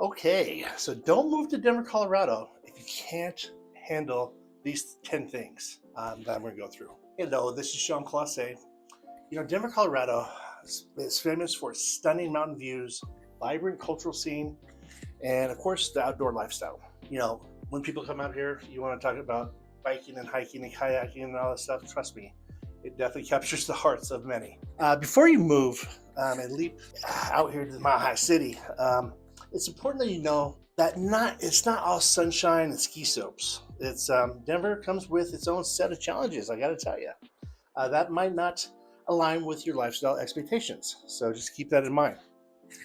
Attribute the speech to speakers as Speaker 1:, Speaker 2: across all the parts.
Speaker 1: Okay, so don't move to Denver, Colorado if you can't handle these 10 things that I'm going to go through. Hello, this is SeanClosset. Denver, Colorado is famous for its stunning mountain views, vibrant cultural scene, and of course, the outdoor lifestyle. When people come out here, you want to talk about biking and hiking and kayaking and all that stuff. Trust me, it definitely captures the hearts of many. Before you move and leap out here to the Mile High City, it's important that you know that it's not all sunshine and ski slopes. It's Denver comes with its own set of challenges. I got to tell you, that might not align with your lifestyle expectations. So just keep that in mind.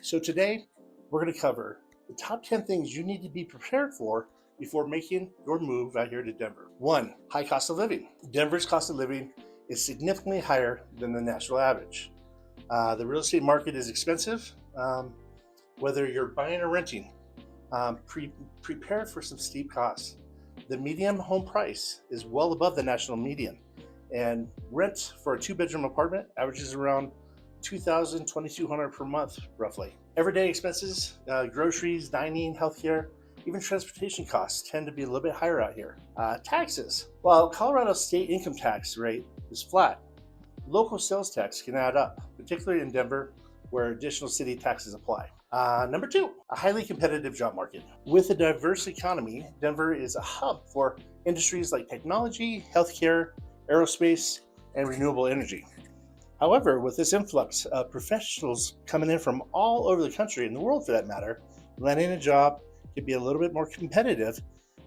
Speaker 1: So today we're going to cover the top 10 things you need to be prepared for before making your move out here to Denver. 1, high cost of living. Denver's cost of living is significantly higher than the national average. The real estate market is expensive. Whether you're buying or renting, prepare for some steep costs. The median home price is well above the national median, and rent for a 2-bedroom apartment averages around $2,000, $2,200 per month, roughly. Everyday expenses, groceries, dining, healthcare, even transportation costs tend to be a little bit higher out here. Taxes. While Colorado's state income tax rate is flat, local sales tax can add up, particularly in Denver, where additional city taxes apply. Number 2, a highly competitive job market. With a diverse economy, Denver is a hub for industries like technology, healthcare, aerospace, and renewable energy. However, with this influx of professionals coming in from all over the country and the world for that matter, landing a job can be a little bit more competitive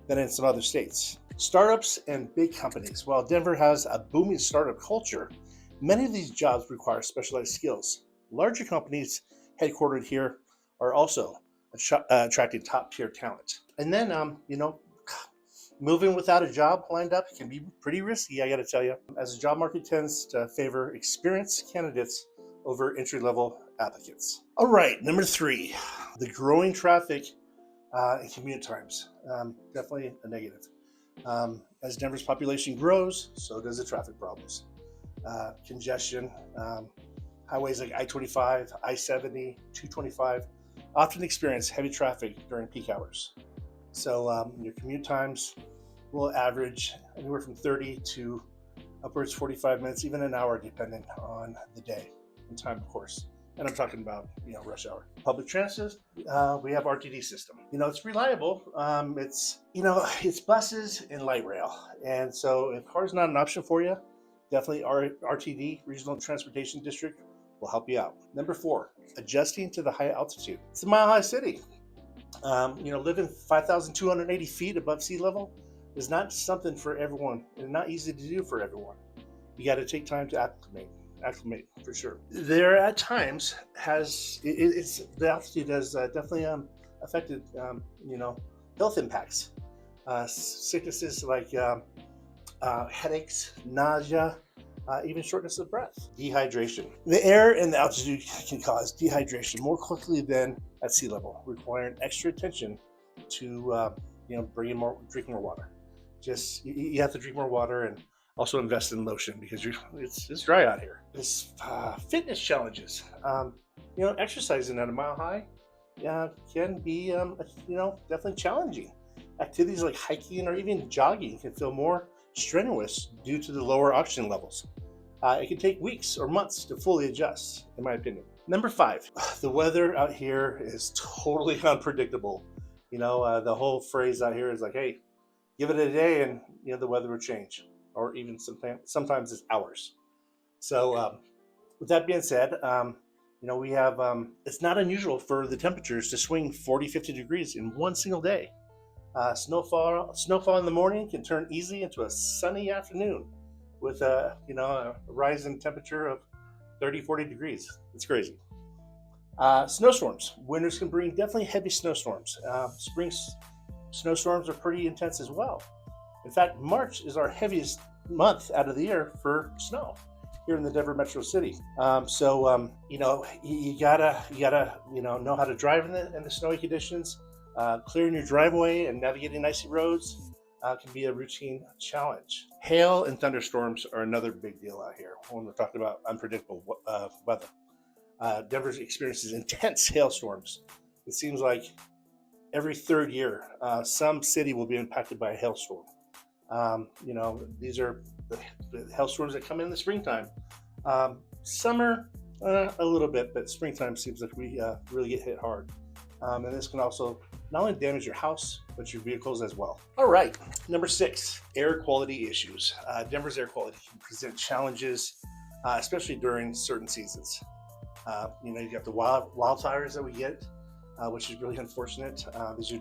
Speaker 1: than in some other states. Startups and big companies. While Denver has a booming startup culture, many of these jobs require specialized skills. Larger companies headquartered here are also attracting top-tier talent. And then, moving without a job lined up can be pretty risky, I got to tell you, as the job market tends to favor experienced candidates over entry-level applicants. All right, number 3, the growing traffic and commute times. Definitely a negative. As Denver's population grows, so does the traffic problems. Congestion, highways like I-25, I-70, 225 often experience heavy traffic during peak hours. So your commute times will average anywhere from 30 to upwards 45 minutes, even an hour, depending on the day and time, of course. And I'm talking about, rush hour. Public transit, we have RTD system. It's reliable. It's buses and light rail. And so if car's not an option for you, definitely RTD, Regional Transportation District, will help you out. Number 4, adjusting to the high altitude. It's a Mile High City. Living 5,280 feet above sea level is not something for everyone, and not easy to do for everyone. You got to take time to acclimate for sure. There at times the altitude has definitely affected health impacts, sicknesses like headaches, nausea, even shortness of breath, dehydration. The air in the altitude can cause dehydration more quickly than at sea level, requiring extra attention to drinking more water. Just you have to drink more water and also invest in lotion because it's dry out here. This fitness challenges. Exercising at a mile high can be definitely challenging. Activities like hiking or even jogging can feel more strenuous due to the lower oxygen levels. It can take weeks or months to fully adjust, in my opinion. Number 5, the weather out here is totally unpredictable. The whole phrase out here is like, hey, give it a day and the weather will change, or even sometimes it's hours. So with that being said, we have, it's not unusual for the temperatures to swing 40, 50 degrees in one single day. Snowfall in the morning can turn easily into a sunny afternoon with a rise in temperature of 30, 40 degrees. It's crazy. Snowstorms. Winters can bring definitely heavy snowstorms. Spring snowstorms are pretty intense as well. In fact, March is our heaviest month out of the year for snow here in the Denver metro city. You gotta know how to drive in the snowy conditions. Clearing your driveway and navigating icy roads can be a routine challenge. Hail and thunderstorms are another big deal out here when we're talking about unpredictable weather. Denver experiences intense hailstorms. It seems like every third year, some city will be impacted by a hailstorm. These are the hailstorms that come in the springtime. Summer, a little bit, but springtime seems like we really get hit hard. And this can also not only damage your house, but your vehicles as well. All right, number 6, air quality issues. Denver's air quality can present challenges, especially during certain seasons. You got the wildfires that we get, which is really unfortunate. These are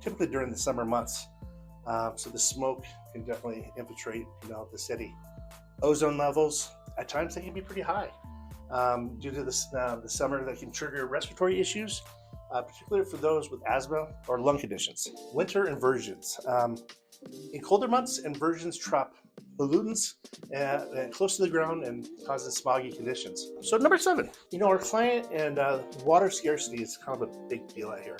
Speaker 1: typically during the summer months. So the smoke can definitely infiltrate, the city. Ozone levels, at times they can be pretty high. Due to the summer, that can trigger respiratory issues, particularly for those with asthma or lung conditions. Winter inversions. In colder months, inversions trap pollutants close to the ground and causes smoggy conditions. So number 7, our climate and water scarcity is kind of a big deal out here.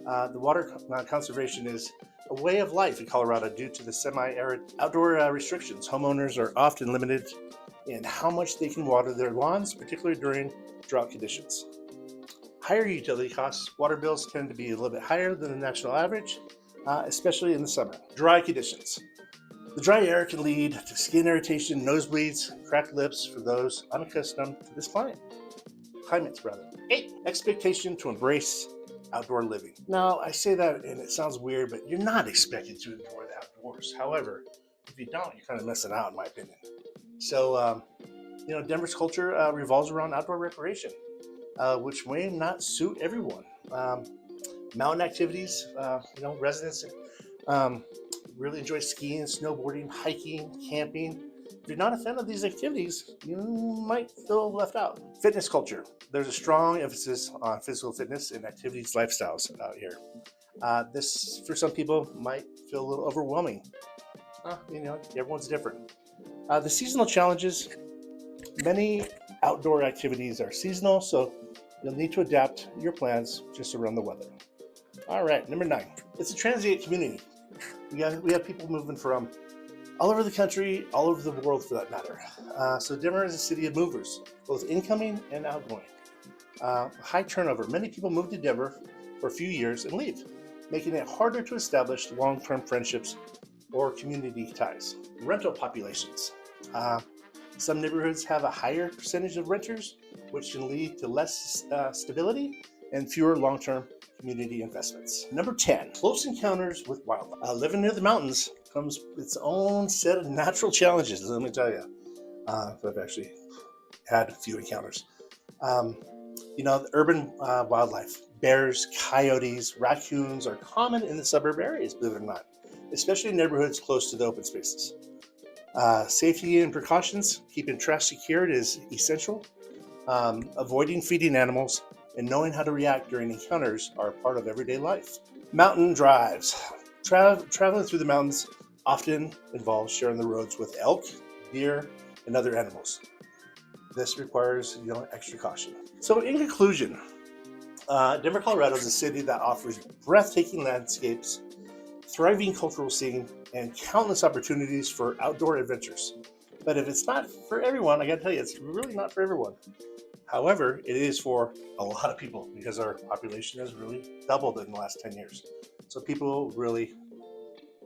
Speaker 1: The water conservation is a way of life in Colorado due to the semi-arid outdoor restrictions. Homeowners are often limited in how much they can water their lawns, particularly during drought conditions. Higher utility costs. Water bills tend to be a little bit higher than the national average, especially in the summer. Dry conditions. The dry air can lead to skin irritation, nosebleeds, cracked lips for those unaccustomed to this climate. 8, expectation to embrace outdoor living. Now, I say that and it sounds weird, but you're not expected to enjoy the outdoors. However, if you don't, you're kind of missing out, in my opinion. So, Denver's culture revolves around outdoor recreation, which may not suit everyone. Mountain activities, residents really enjoy skiing, snowboarding, hiking, camping. If you're not a fan of these activities, you might feel left out. Fitness culture. There's a strong emphasis on physical fitness and activities lifestyles out here. This, for some people, might feel a little overwhelming. Everyone's different. The seasonal challenges. Many outdoor activities are seasonal, so you'll need to adapt your plans just around the weather. All right, number 9. It's a transient community. We have people moving from all over the country, all over the world for that matter. So Denver is a city of movers, both incoming and outgoing. High turnover. Many people move to Denver for a few years and leave, making it harder to establish long-term friendships or community ties. Rental populations. Some neighborhoods have a higher percentage of renters, which can lead to less stability and fewer long-term community investments. Number 10, close encounters with wildlife. Living near the mountains comes with its own set of natural challenges, let me tell you. I've actually had a few encounters. The urban wildlife, bears, coyotes, raccoons are common in the suburb areas, believe it or not, especially in neighborhoods close to the open spaces. Safety and precautions, keeping trash secured is essential. Avoiding feeding animals and knowing how to react during encounters are part of everyday life. Mountain drives. Traveling through the mountains often involves sharing the roads with elk, deer, and other animals. This requires, extra caution. So in conclusion, Denver, Colorado is a city that offers breathtaking landscapes, thriving cultural scene, and countless opportunities for outdoor adventures. But if it's not for everyone, I gotta tell you, it's really not for everyone. However, it is for a lot of people because our population has really doubled in the last 10 years. So people really,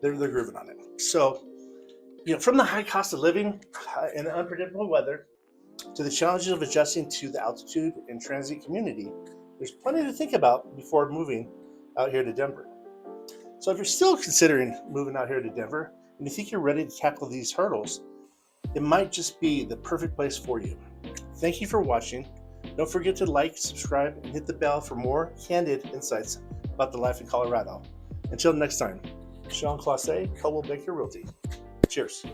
Speaker 1: they're grooving on it. So, from the high cost of living and the unpredictable weather to the challenges of adjusting to the altitude and transient community, there's plenty to think about before moving out here to Denver. So if you're still considering moving out here to Denver and you think you're ready to tackle these hurdles, it might just be the perfect place for you. Thank you for watching. Don't forget to like, subscribe, and hit the bell for more candid insights about the life in Colorado. Until next time, SeanClosset, Coldwell Banker Realty. Cheers.